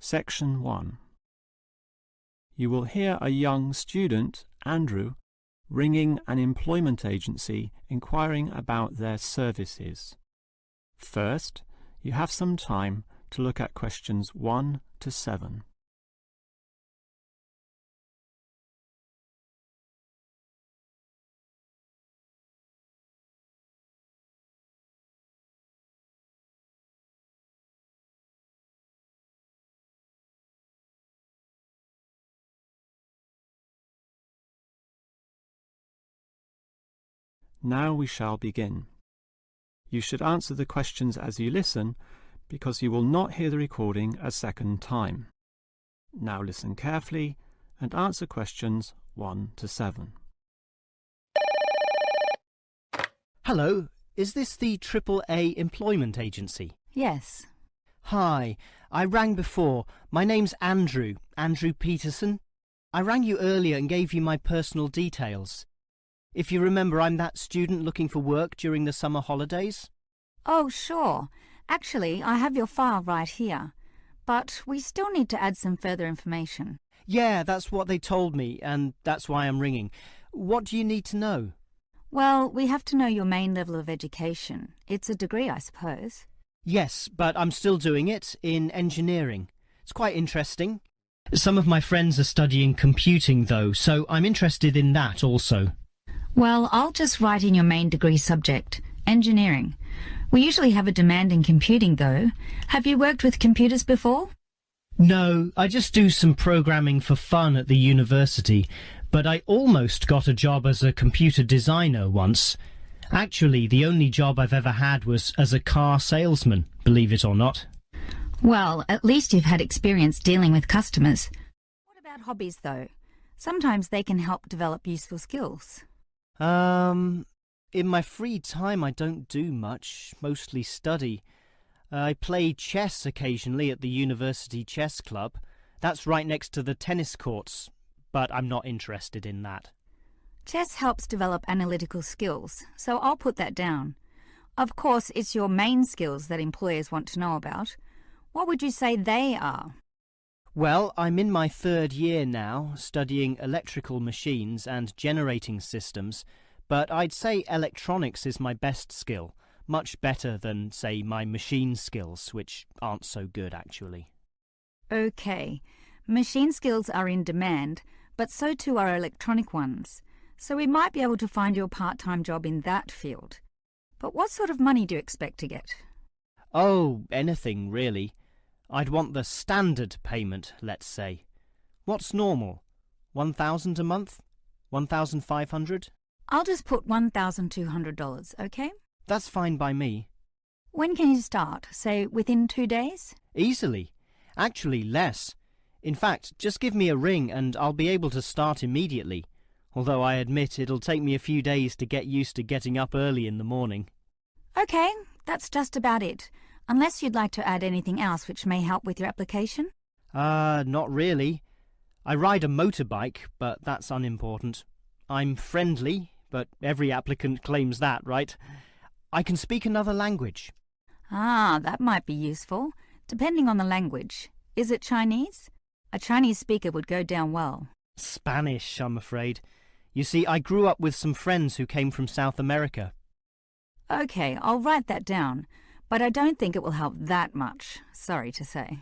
Section 1. You will hear a young student, Andrew, ringing an employment agency inquiring about their services. First, you have some time to look at questions 1 to 7. Now we shall begin. You should answer the questions as you listen, because you will not hear the recording a second time. Now listen carefully and answer questions 1 to 7. Hello, is this the AAA employment agency? Yes. Hi, I rang before. My name's Andrew Peterson. I rang you earlier and gave you my personal details. If you remember, I'm that student looking for work during the summer holidays. Oh, sure. Actually, I have your file right here. But we still need to add some further information. Yeah, that's what they told me, and that's why I'm ringing. What do you need to know? Well, we have to know your main level of education. It's a degree, I suppose. Yes, but I'm still doing it in engineering. It's quite interesting. Some of my friends are studying computing, though, so I'm interested in that also. Well, I'll just write in your main degree subject, engineering. We usually have a demand in computing, though. Have you worked with computers before? No, I just do some programming for fun at the university, but I almost got a job as a computer designer once. Actually, the only job I've ever had was as a car salesman, believe it or not. Well, at least you've had experience dealing with customers. What about hobbies, though? Sometimes they can help develop useful skills. In my free time I don't do much, mostly study. I play chess occasionally at the university chess club. That's right next to the tennis courts, but I'm not interested in that. Chess helps develop analytical skills, so I'll put that down. Of course, it's your main skills that employers want to know about. What would you say they are? Well, I'm in my 3rd year now, studying electrical machines and generating systems, but I'd say electronics is my best skill, much better than, say, my machine skills, which aren't so good, actually. Okay, machine skills are in demand, but so too are electronic ones, so we might be able to find you a part-time job in that field. But what sort of money do you expect to get? Oh, anything, really. I'd want the standard payment, let's say. What's normal? 1,000 a month? 1,500? I'll just put $1,200, okay? That's fine by me. When can you start? Say, within 2 days? Easily. Actually, less. In fact, just give me a ring and I'll be able to start immediately, although I admit it'll take me a few days to get used to getting up early in the morning. Okay, that's just about it. Unless you'd like to add anything else which may help with your application? Not really. I ride a motorbike, but that's unimportant. I'm friendly, but every applicant claims that, right? I can speak another language. Ah, that might be useful, depending on the language. Is it Chinese? A Chinese speaker would go down well. Spanish, I'm afraid. You see, I grew up with some friends who came from South America. Okay, I'll write that down. But I don't think it will help that much, sorry to say.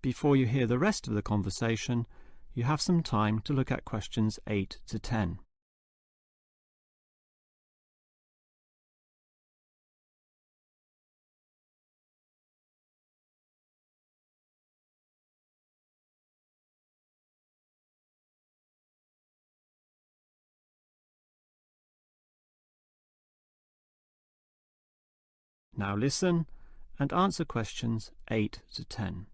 Before you hear the rest of the conversation, you have some time to look at questions 8 to 10. Now listen and answer questions 8 to 10.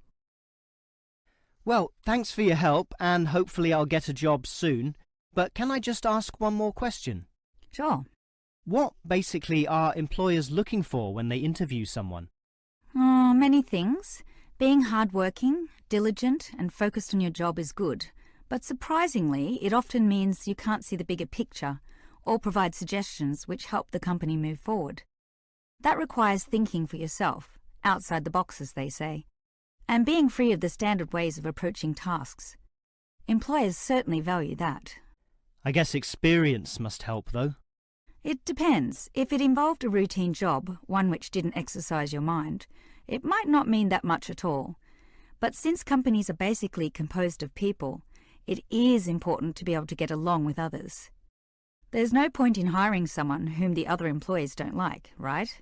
Well, thanks for your help, and hopefully I'll get a job soon. But can I just ask one more question? Sure. What basically are employers looking for when they interview someone? Many things. Being hardworking, diligent, and focused on your job is good. But surprisingly, it often means you can't see the bigger picture or provide suggestions which help the company move forward. That requires thinking for yourself, outside the box, as they say. and being free of the standard ways of approaching tasks. Employers certainly value that. I guess experience must help, though. It depends. If it involved a routine job, one which didn't exercise your mind, it might not mean that much at all. But since companies are basically composed of people, it is important to be able to get along with others. There's no point in hiring someone whom the other employees don't like, right?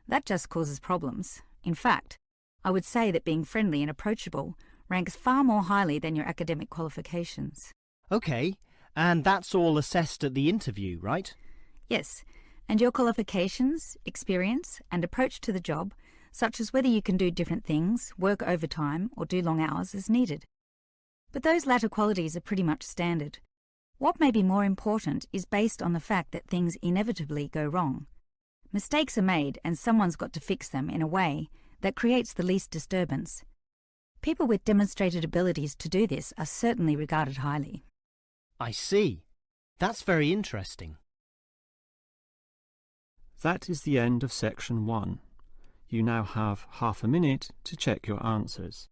That just causes problems. In fact, I would say that being friendly and approachable ranks far more highly than your academic qualifications. Okay, and that's all assessed at the interview, right? Yes, and your qualifications, experience, and approach to the job, such as whether you can do different things, work overtime, or do long hours, is needed. But those latter qualities are pretty much standard. What may be more important is based on the fact that things inevitably go wrong. Mistakes are made and someone's got to fix them in a way that creates the least disturbance. People with demonstrated abilities to do this are certainly regarded highly. I see. That's very interesting. That is the end of section 1. You now have half a minute to check your answers.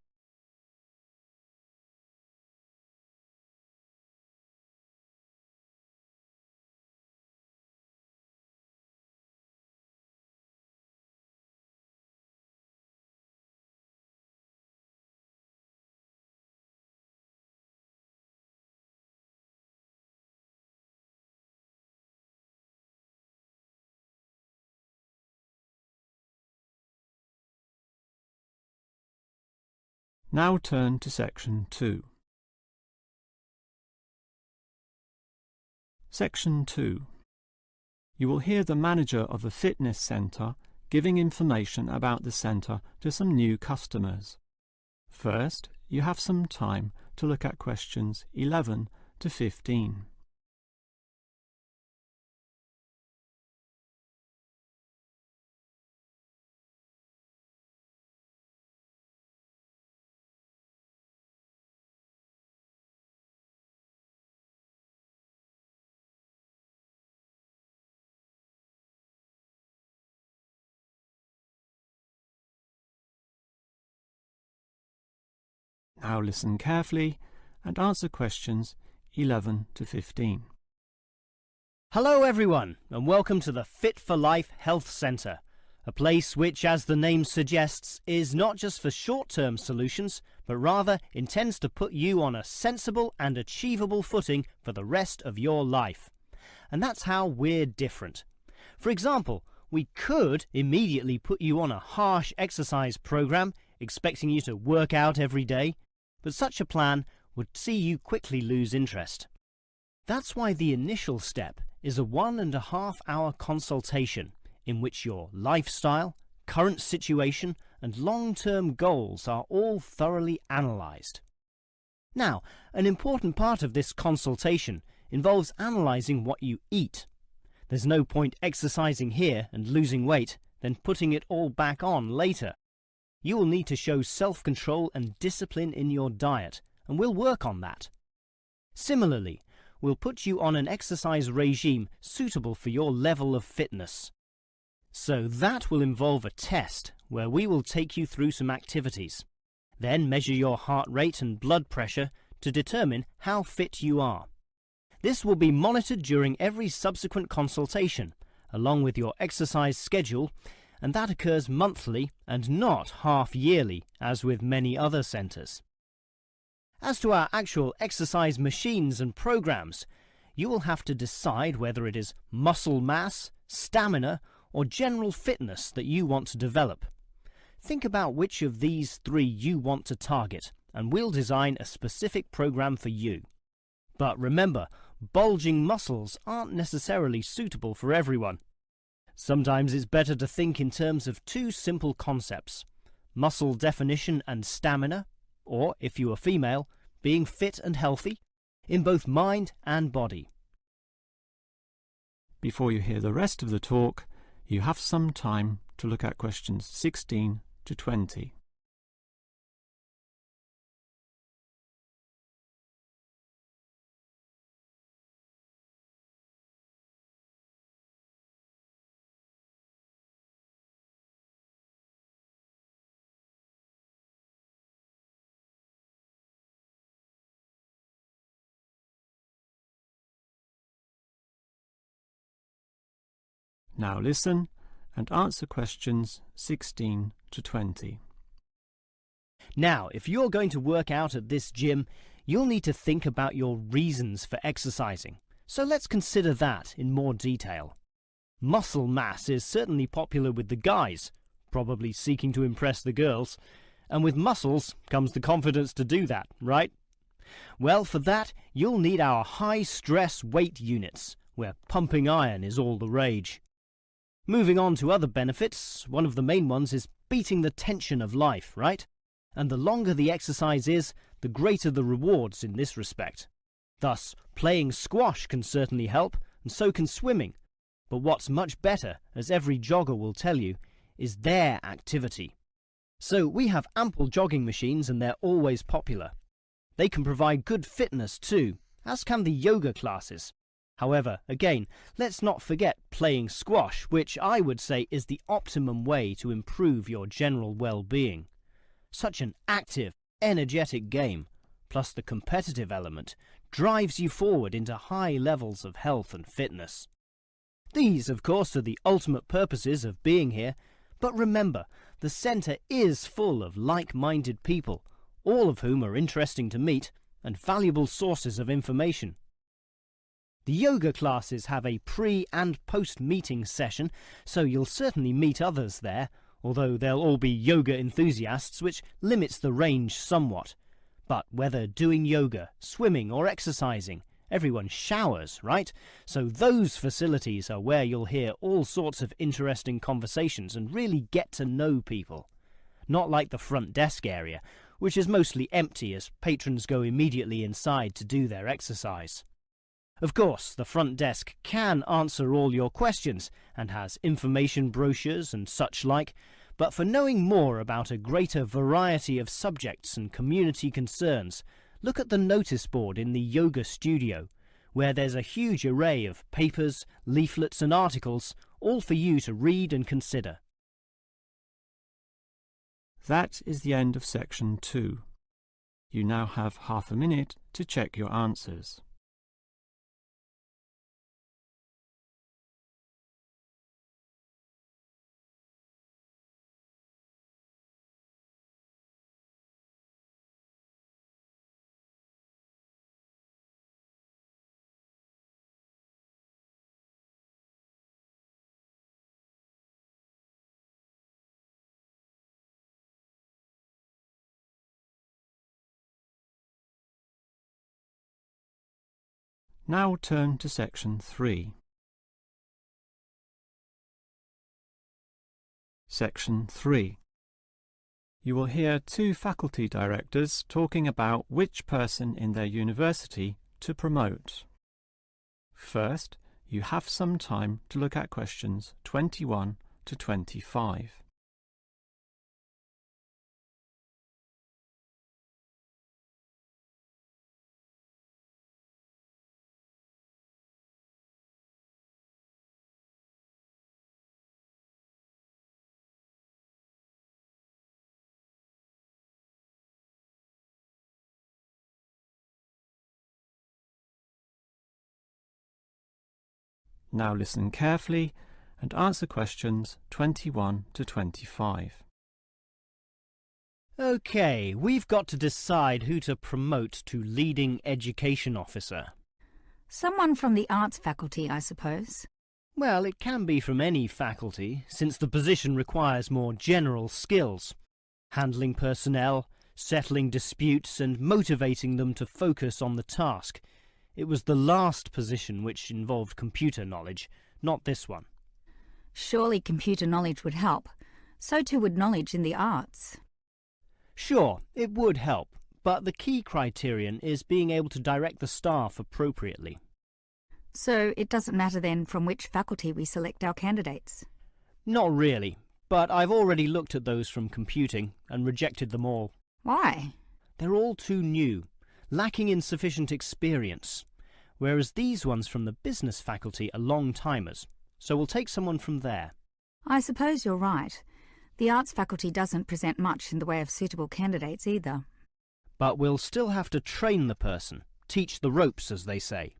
Now turn to section 2. Section 2. You will hear the manager of a fitness centre giving information about the centre to some new customers. First, you have some time to look at questions 11 to 15. Now listen carefully and answer questions 11 to 15. Hello everyone, and welcome to the Fit for Life Health Centre, a place which, as the name suggests, is not just for short-term solutions, but rather intends to put you on a sensible and achievable footing for the rest of your life. And that's how we're different. For example, we could immediately put you on a harsh exercise program, expecting you to work out every day, but such a plan would see you quickly lose interest. That's why the initial step is a 1.5-hour consultation in which your lifestyle, current situation, and long-term goals are all thoroughly analysed. Now, an important part of this consultation involves analysing what you eat. There's no point exercising here and losing weight, then putting it all back on later. You will need to show self-control and discipline in your diet, and we'll work on that. Similarly, we'll put you on an exercise regime suitable for your level of fitness. So that will involve a test where we will take you through some activities, then measure your heart rate and blood pressure to determine how fit you are. This will be monitored during every subsequent consultation, along with your exercise schedule, and that occurs monthly and not half-yearly, as with many other centres. As to our actual exercise machines and programs, you will have to decide whether it is muscle mass, stamina, or general fitness that you want to develop. Think about which of these 3 you want to target, and we'll design a specific program for you. But remember, bulging muscles aren't necessarily suitable for everyone. Sometimes it's better to think in terms of 2 simple concepts: muscle definition and stamina, or, if you are female, being fit and healthy, in both mind and body. Before you hear the rest of the talk, you have some time to look at questions 16 to 20. Now listen and answer questions 16 to 20. Now, if you're going to work out at this gym, you'll need to think about your reasons for exercising. So let's consider that in more detail. Muscle mass is certainly popular with the guys, probably seeking to impress the girls. And with muscles comes the confidence to do that, right? Well, for that, you'll need our high-stress weight units, where pumping iron is all the rage. Moving on to other benefits, one of the main ones is beating the tension of life, right? And the longer the exercise is, the greater the rewards in this respect. Thus, playing squash can certainly help, and so can swimming. But what's much better, as every jogger will tell you, is their activity. So we have ample jogging machines and they're always popular. They can provide good fitness too, as can the yoga classes. However, again, let's not forget playing squash, which I would say is the optimum way to improve your general well-being. Such an active, energetic game, plus the competitive element, drives you forward into high levels of health and fitness. These, of course, are the ultimate purposes of being here, but remember, the centre is full of like-minded people, all of whom are interesting to meet and valuable sources of information. The yoga classes have a pre- and post-meeting session, so you'll certainly meet others there, although they'll all be yoga enthusiasts, which limits the range somewhat. But whether doing yoga, swimming or exercising, everyone showers, right? So those facilities are where you'll hear all sorts of interesting conversations and really get to know people. Not like the front desk area, which is mostly empty as patrons go immediately inside to do their exercise. Of course, the front desk can answer all your questions and has information brochures and such like, but for knowing more about a greater variety of subjects and community concerns, look at the notice board in the yoga studio, where there's a huge array of papers, leaflets and articles, all for you to read and consider. That is the end of section 2. You now have half a minute to check your answers. Now turn to section 3. Section 3. You will hear two faculty directors talking about which person in their university to promote. First, you have some time to look at questions 21 to 25. Now listen carefully and answer questions 21 to 25. Okay, we've got to decide who to promote to leading education officer. Someone from the arts faculty, I suppose. Well, it can be from any faculty, since the position requires more general skills. Handling personnel, settling disputes and motivating them to focus on the task. It was the last position which involved computer knowledge, not this one. Surely computer knowledge would help. So too would knowledge in the arts. Sure, it would help, but the key criterion is being able to direct the staff appropriately. So it doesn't matter then from which faculty we select our candidates? Not really, but I've already looked at those from computing and rejected them all. Why? They're all too new, lacking in sufficient experience, whereas these ones from the business faculty are long-timers, so we'll take someone from there. I suppose you're right. The arts faculty doesn't present much in the way of suitable candidates either. But we'll still have to train the person, teach the ropes, as they say,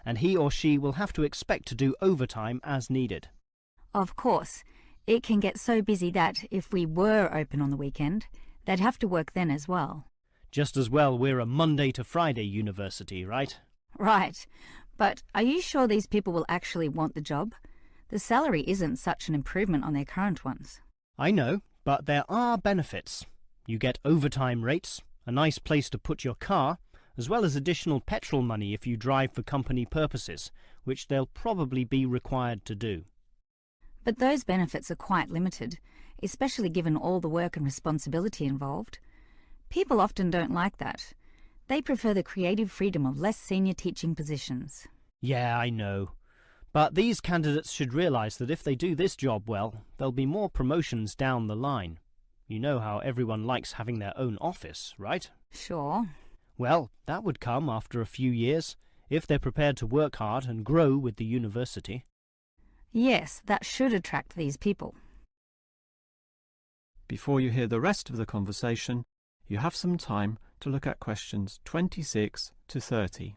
and he or she will have to expect to do overtime as needed. Of course, it can get so busy that if we were open on the weekend, they'd have to work then as well. Just as well we're a Monday to Friday university, right? Right. But are you sure these people will actually want the job? The salary isn't such an improvement on their current ones. I know, but there are benefits. You get overtime rates, a nice place to put your car, as well as additional petrol money if you drive for company purposes, which they'll probably be required to do. But those benefits are quite limited, especially given all the work and responsibility involved. People often don't like that. They prefer the creative freedom of less senior teaching positions. Yeah, I know. But these candidates should realise that if they do this job well, there'll be more promotions down the line. You know how everyone likes having their own office, right? Sure. Well, that would come after a few years, if they're prepared to work hard and grow with the university. Yes, that should attract these people. Before you hear the rest of the conversation, you have some time to look at questions 26 to 30.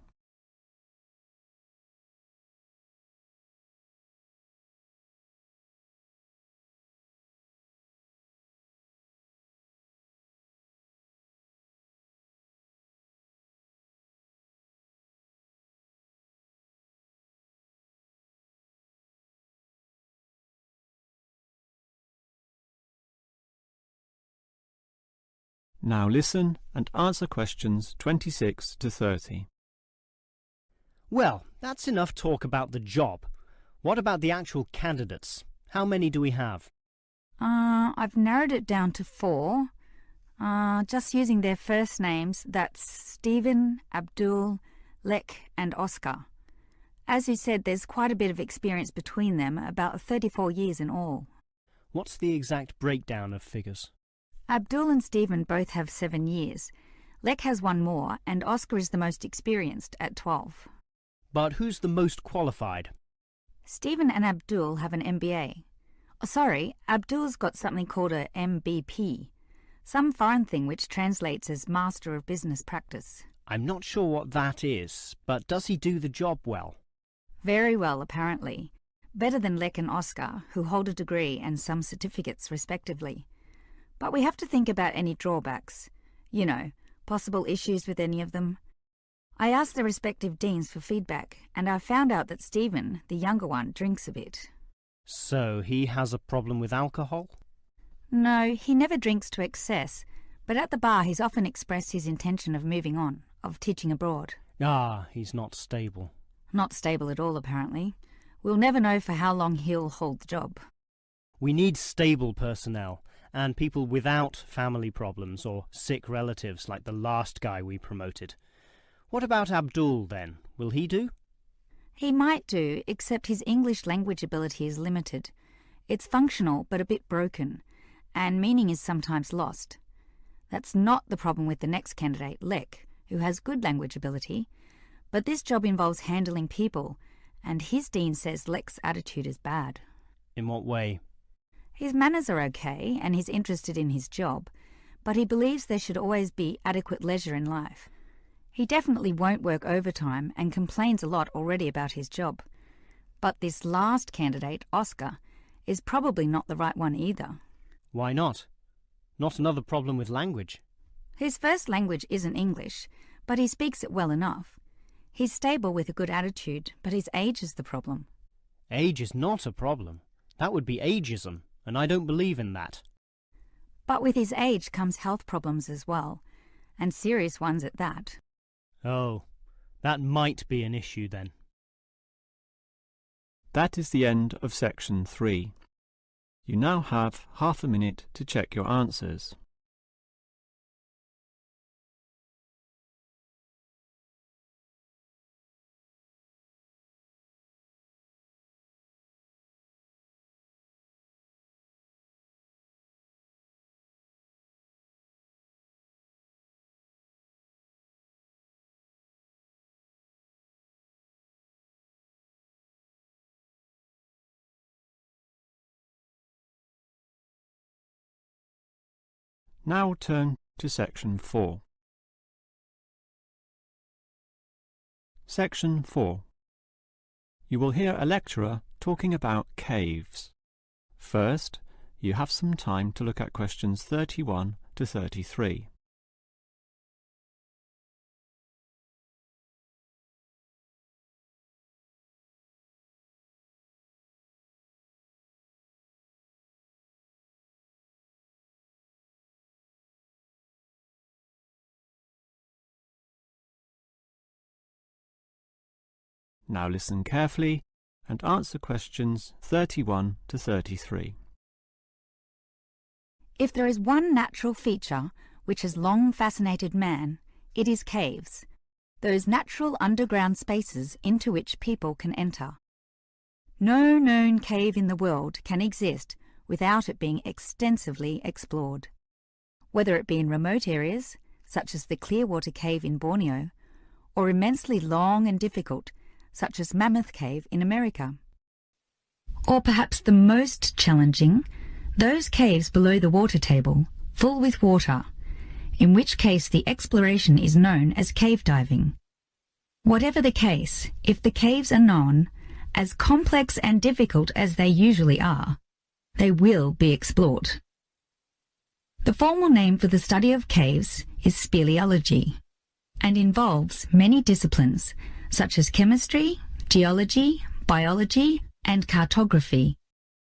Now listen and answer questions 26 to 30. Well, that's enough talk about the job. What about the actual candidates? How many do we have? I've narrowed it down to 4. Just using their first names, that's Stephen, Abdul, Lek and Oscar. As you said, there's quite a bit of experience between them, about 34 years in all. What's the exact breakdown of figures? Abdul and Stephen both have 7 years. Lek has 1 more, and Oscar is the most experienced at 12. But who's the most qualified? Stephen and Abdul have an MBA. Oh, sorry, Abdul's got something called a MBP, some foreign thing which translates as Master of Business Practice. I'm not sure what that is, but does he do the job well? Very well, apparently. Better than Lek and Oscar, who hold a degree and some certificates respectively. But we have to think about any drawbacks. You know, possible issues with any of them. I asked the respective deans for feedback, and I found out that Stephen, the younger one, drinks a bit. So he has a problem with alcohol? No, he never drinks to excess, but at the bar he's often expressed his intention of moving on, of teaching abroad. Ah, he's not stable. Not stable at all, apparently. We'll never know for how long he'll hold the job. We need stable personnel, and people without family problems or sick relatives like the last guy we promoted. What about Abdul, then? Will he do? He might do, except his English language ability is limited. It's functional, but a bit broken, and meaning is sometimes lost. That's not the problem with the next candidate, Lek, who has good language ability, but this job involves handling people, and his dean says Lek's attitude is bad. In what way? His manners are okay, and he's interested in his job, but he believes there should always be adequate leisure in life. He definitely won't work overtime and complains a lot already about his job. But this last candidate, Oscar, is probably not the right one either. Why not? Not another problem with language. His first language isn't English, but he speaks it well enough. He's stable with a good attitude, but his age is the problem. Age is not a problem. That would be ageism, and I don't believe in that. But with his age comes health problems as well, and serious ones at that. Oh, that might be an issue then. That is the end of section 3. You now have half a minute to check your answers. Now turn to section 4. Section 4. You will hear a lecturer talking about caves. First, you have some time to look at questions 31 to 33. Now listen carefully and answer questions 31 to 33. If there is one natural feature which has long fascinated man, it is caves, those natural underground spaces into which people can enter. No known cave in the world can exist without it being extensively explored. Whether it be in remote areas, such as the Clearwater Cave in Borneo, or immensely long and difficult, such as Mammoth Cave in America. Or perhaps the most challenging, those caves below the water table, full with water, in which case the exploration is known as cave diving. Whatever the case, if the caves are known, as complex and difficult as they usually are, they will be explored. The formal name for the study of caves is speleology, and involves many disciplines such as chemistry, geology, biology, and cartography,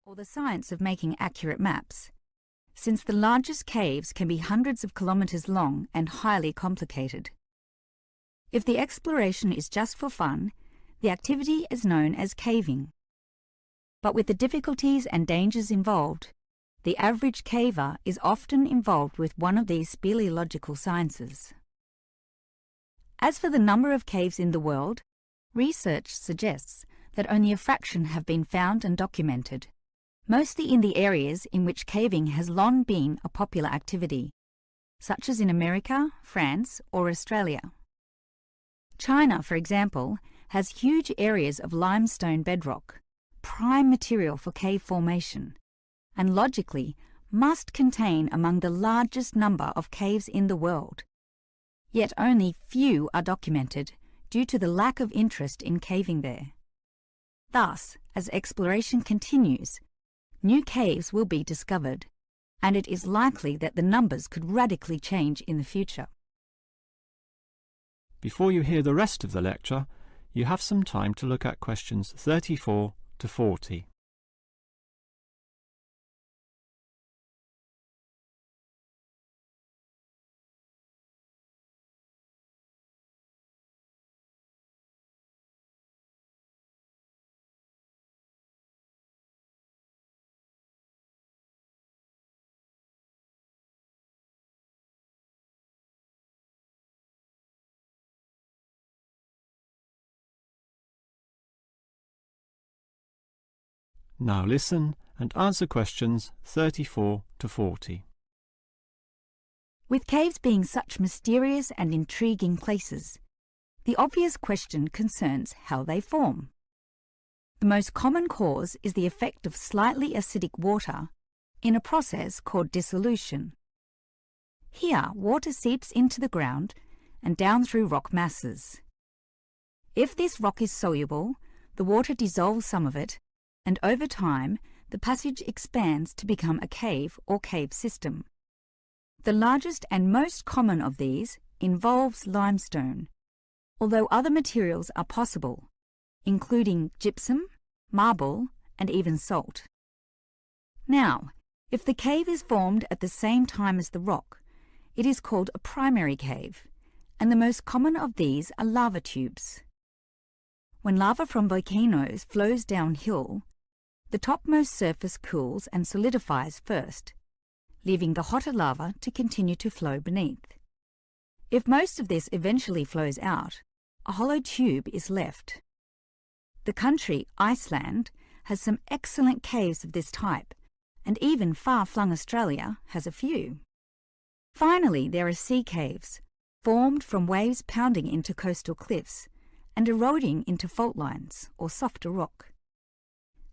or the science of making accurate maps, since the largest caves can be hundreds of kilometres long and highly complicated. If the exploration is just for fun, the activity is known as caving. But with the difficulties and dangers involved, the average caver is often involved with one of these speleological sciences. As for the number of caves in the world, research suggests that only a fraction have been found and documented, mostly in the areas in which caving has long been a popular activity, such as in America, France, or Australia. China, for example, has huge areas of limestone bedrock, prime material for cave formation, and logically must contain among the largest number of caves in the world. Yet only few are documented due to the lack of interest in caving there. Thus, as exploration continues, new caves will be discovered, and it is likely that the numbers could radically change in the future. Before you hear the rest of the lecture, you have some time to look at questions 34 to 40. Now listen and answer questions 34 to 40. With caves being such mysterious and intriguing places, the obvious question concerns how they form. The most common cause is the effect of slightly acidic water in a process called dissolution. Here, water seeps into the ground and down through rock masses. If this rock is soluble, the water dissolves some of it, and over time, the passage expands to become a cave or cave system. The largest and most common of these involves limestone, although other materials are possible, including gypsum, marble, and even salt. Now, if the cave is formed at the same time as the rock, it is called a primary cave, and the most common of these are lava tubes. When lava from volcanoes flows downhill, the topmost surface cools and solidifies first, leaving the hotter lava to continue to flow beneath. If most of this eventually flows out, a hollow tube is left. The country, Iceland, has some excellent caves of this type, and even far-flung Australia has a few. Finally, there are sea caves, formed from waves pounding into coastal cliffs and eroding into fault lines or softer rock.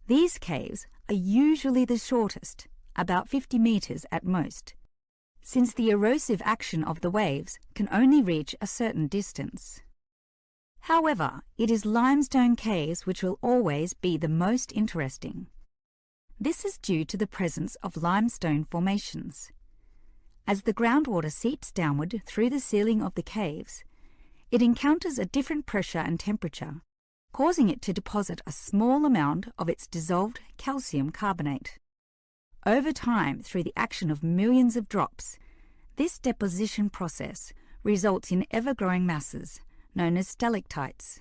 These caves are usually the shortest, about 50 metres at most, since the erosive action of the waves can only reach a certain distance. However, it is limestone caves which will always be the most interesting. This is due to the presence of limestone formations. As the groundwater seeps downward through the ceiling of the caves, it encounters a different pressure and temperature, causing it to deposit a small amount of its dissolved calcium carbonate. Over time, through the action of millions of drops, this deposition process results in ever-growing masses, known as stalactites,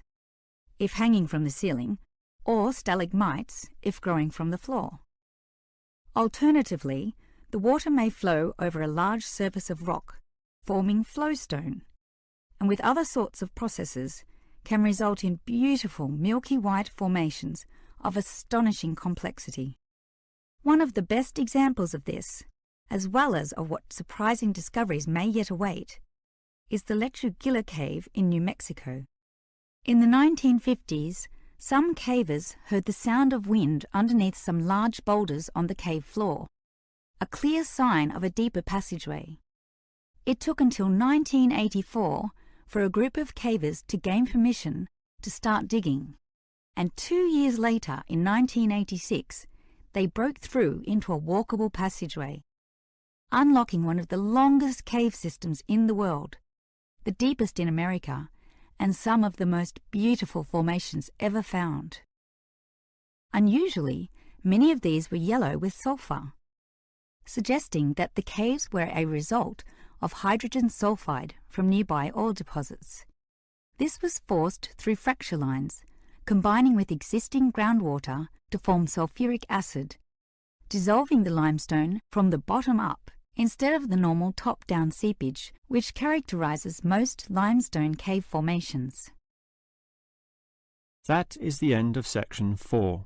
if hanging from the ceiling, or stalagmites, if growing from the floor. Alternatively, the water may flow over a large surface of rock, forming flowstone, and with other sorts of processes can result in beautiful milky white formations of astonishing complexity. One of the best examples of this, as well as of what surprising discoveries may yet await, is the Gill cave in New Mexico. In the 1950s, some cavers heard the sound of wind underneath some large boulders on the cave floor, a clear sign of a deeper passageway. It took until 1984 for a group of cavers to gain permission to start digging, and 2 years later, in 1986, they broke through into a walkable passageway, unlocking one of the longest cave systems in the world, the deepest in America, and some of the most beautiful formations ever found. Unusually, many of these were yellow with sulfur, suggesting that the caves were a result of hydrogen sulfide from nearby oil deposits. This was forced through fracture lines, combining with existing groundwater to form sulfuric acid, dissolving the limestone from the bottom up instead of the normal top-down seepage which characterizes most limestone cave formations. That is the end of section 4.